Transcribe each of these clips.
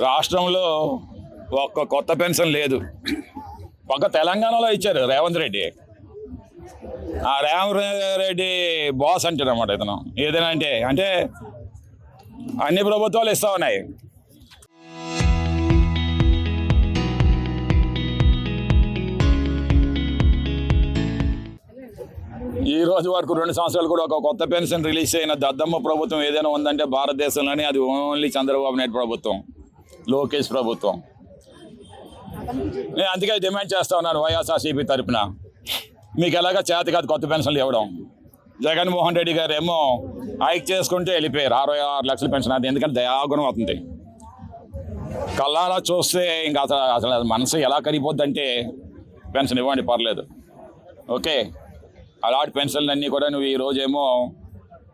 రాష్ట్రంలో ఒక్క కొత్త పెన్షన్ లేదు. పక్క తెలంగాణలో ఇచ్చారు రేవంత్ రెడ్డి. ఆ రేవంత్ రెడ్డి బాస్ అంటారు అన్నమాట ఇతను. ఏదైనా అంటే అన్ని ప్రభుత్వాలు ఇస్తూ ఉన్నాయి. ఈ రోజు వరకు 2 సంవత్సరాలు కూడా ఒక కొత్త పెన్షన్ రిలీజ్ అయిన దద్దమ్మ ప్రభుత్వం ఏదైనా ఉందంటే భారతదేశంలోనే అది ఓన్లీ చంద్రబాబు నాయుడు ప్రభుత్వం, లోకేష్ ప్రభుత్వం. నేను అందుకే డిమాండ్ చేస్తా ఉన్నాను వైఎస్ఆర్సీపీ తరఫున, మీకు ఎలాగ చేత కాదు కొత్త పెన్షన్లు ఇవ్వడం. జగన్మోహన్ రెడ్డి గారు ఏమో హైక్ చేసుకుంటే వెళ్ళిపోయారు 66 లక్షల పెన్షన్. అది ఎందుకంటే దయాగుణం అవుతుంది. కళ్ళాలా చూస్తే ఇంకా అసలు మనసు ఎలా కరిగిపోద్దంటే పెన్షన్ ఇవ్వండి పర్లేదు, ఓకే. అలాంటి పెన్షన్లు అన్నీ కూడా నువ్వు ఈ రోజేమో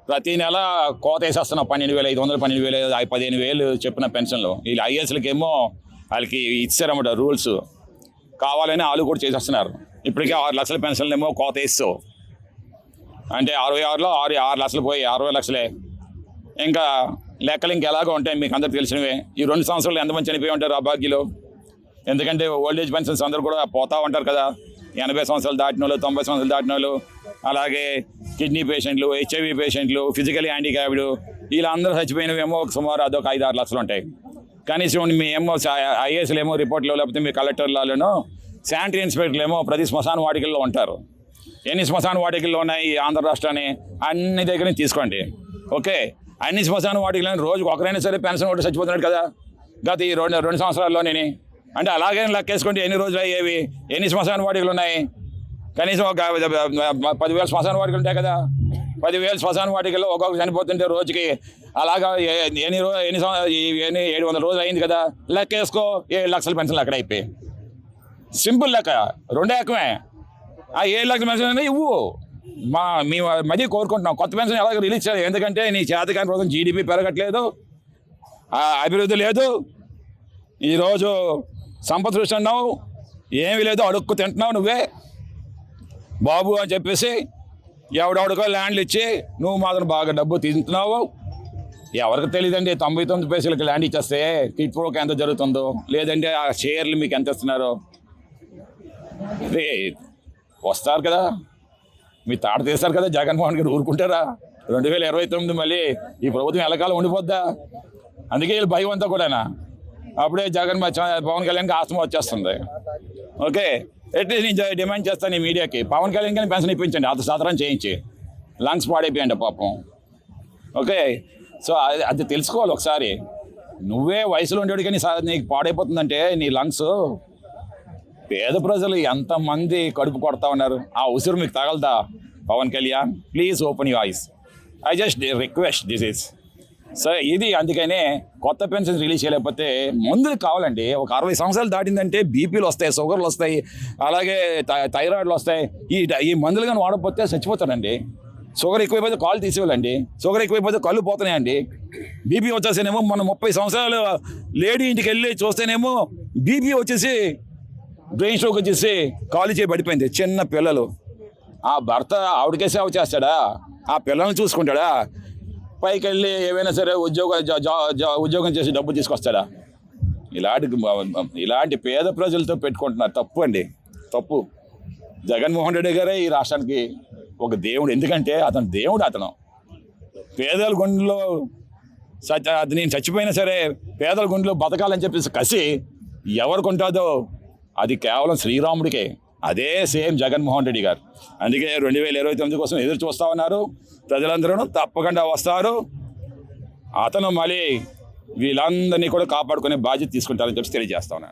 ప్రతి నెల కోత వేసేస్తున్నావు. 12,500, 12,000, 15,000 చెప్పిన పెన్షన్లు. వీళ్ళు ఐఏఎస్లకి ఏమో వాళ్ళకి ఇచ్చారన్నమాట రూల్స్, కావాలని వాళ్ళు కూడా చేసేస్తున్నారు. ఇప్పటికే 6 లక్షల పెన్షన్లు ఏమో కోత వేస్తావు అంటే 66లో 6 లక్షలు పోయి 60 లక్షలే. ఇంకా లెక్కలు ఇంకెలాగో ఉంటాయి మీకు అందరికి తెలిసినవే. ఈ 2 సంవత్సరాలు ఎంతమంది చనిపోయి ఉంటారు అభాగ్యులు. ఎందుకంటే ఓల్డేజ్ పెన్షన్స్ అందరూ కూడా పోతూ ఉంటారు కదా. 80 సంవత్సరాలు దాటిన వాళ్ళు, 90 సంవత్సరాలు దాటిన వాళ్ళు, అలాగే కిడ్నీ పేషెంట్లు, HIV పేషెంట్లు, ఫిజికలీ హ్యాండిక్యాప్డ్, వీళ్ళందరూ చచ్చిపోయినవేమో సుమారు అదొక 5-6 లక్షలు ఉంటాయి. కనీసం మీ ఏమో ఐఏఎస్లు ఏమో రిపోర్ట్లో, లేకపోతే మీ కలెక్టర్లను, శానిటరీ ఇన్స్పెక్టర్లు ఏమో ప్రతి శ్మశాన వాటికల్లో ఉంటారు. ఎన్ని శ్మశాన వాటికల్లో ఉన్నాయి ఈ ఆంధ్ర రాష్ట్రాన్ని అన్ని దగ్గర నుంచి తీసుకోండి, ఓకే. అన్ని శ్మశాన వాటికలను రోజుకు ఒకరైనా సరే పెన్షన్ ఒకటి చచ్చిపోతున్నాడు కదా గత ఈ 2 సంవత్సరాల్లోనే. అంటే అలాగే లెక్కేసుకుంటే ఎన్ని రోజులు అయ్యేవి, ఎన్ని శ్మశాన వాటికలు ఉన్నాయి. కనీసం ఒక 10,000 శ్మశాన వాటికలు ఉంటాయి కదా. 10,000 శ్మశాన వాటికల్లో ఒక్కొక్క చనిపోతుంటే రోజుకి అలాగా ఎన్ని 700 రోజులు అయింది కదా. లెక్కేసుకో 7 లక్షల పెన్షన్లు అక్కడ అయిపోయి. సింపుల్ లెక్క, 2 ఏకమే. ఆ 7 లక్షల పెన్షన్ ఇవ్వు. మీ మధ్య కోరుకుంటున్నాం కొత్త పెన్షన్ ఎలాగ రిలీజ్ చేయాలి. ఎందుకంటే నీ చేతకాని రోజు జీడిపి పెరగట్లేదు, అభివృద్ధి లేదు. ఈరోజు సంపద సృష్టి అన్నావు, ఏమీ లేదు, అడుక్కు తింటున్నావు నువ్వే బాబు అని చెప్పేసి. ఎవడెవడికో ల్యాండ్లు ఇచ్చి నువ్వు మాత్రం బాగా డబ్బు తింటున్నావు. ఎవరికి తెలియదండి 99 పైసలకి ల్యాండ్ ఇచ్చేస్తే కిట్ ప్రోకి ఎంత జరుగుతుందో, లేదంటే ఆ షేర్లు మీకు ఎంత ఇస్తున్నారో. వస్తారు కదా, మీ తాట తీస్తారు కదా జగన్మోహన్ గారు, ఊరుకుంటారా? 2029 మళ్ళీ ఈ ప్రభుత్వం ఎల్లకాలం ఉండిపోద్దా? అందుకే వీళ్ళు భయం అంతా కూడానా. అప్పుడే పవన్ కళ్యాణ్కి ఆస్తమా వచ్చేస్తుంది, ఓకే. అట్లీస్ట్ నేను డిమాండ్ చేస్తాను ఈ మీడియాకి, పవన్ కళ్యాణ్ కానీ పెన్షన్ ఇప్పించండి, అంత సాధారణ చేయించి. లంగ్స్ పాడైపోయండి పాపం, ఓకే. సో అది తెలుసుకోవాలి ఒకసారి. నువ్వే వయసులో ఉండేవాడు కానీ నీకు పాడైపోతుందంటే నీ లంగ్స్. పేద ప్రజలు ఎంతమంది కడుపు కొడతా ఉన్నారు, ఆ ఉసురు మీకు తగలదా? Pawan Kalyan please open your eyes, I just request this is. సరే ఇది అందుకనే కొత్త పెన్షన్ రిలీజ్ చేయలేకపోతే మందులు కావాలండి. ఒక 60 సంవత్సరాలు దాటిందంటే బీపీలు వస్తాయి, షుగర్లు వస్తాయి, అలాగే థైరాయిడ్లు వస్తాయి. ఈ మందులు కానీ వాడకపోతే చచ్చిపోతాడండి. షుగర్ ఎక్కువైపోతే కాళ్ళు తీసేవాళ్ళండి, షుగర్ ఎక్కువైపోతే కళ్ళు పోతున్నాయండి. బీపీ వచ్చేసేనేమో మన 30 సంవత్సరాలు లేడీ ఇంటికి వెళ్ళి చూస్తేనేమో బీపీ వచ్చేసి బ్రెయిన్ స్ట్రోక్ వచ్చేసి కాలు చేయి పడిపోయింది. చిన్న పిల్లలు, ఆ భర్త ఆవిడకే సేవ చేస్తాడా? ఆ పిల్లల్ని చూసుకుంటాడా? పైకి వెళ్ళి ఏవైనా సరే ఉద్యోగం చేసి డబ్బు తీసుకొస్తాడా? ఇలాంటి పేద ప్రజలతో పెట్టుకుంటున్నారు. తప్పు అండి, తప్పు. జగన్మోహన్ రెడ్డి గారే ఈ రాష్ట్రానికి ఒక దేవుడు. ఎందుకంటే అతను దేవుడు. అతను పేదల గుండెలో అది నేను చచ్చిపోయినా సరే పేదల గుండెలో బతకాలని చెప్పేసి కసి ఎవరికి ఉంటుందో అది కేవలం శ్రీరాముడికే. అదే సేమ్ జగన్మోహన్ రెడ్డి గారు. అందుకే 2029 కోసం ఎదురు చూస్తూ ఉన్నారు ప్రజలందరూ. తప్పకుండా వస్తారు. అతను మళ్ళీ వీళ్ళందరినీ కూడా కాపాడుకునే బాధ్యత తీసుకుంటారని చెప్పి తెలియజేస్తా ఉన్నాను.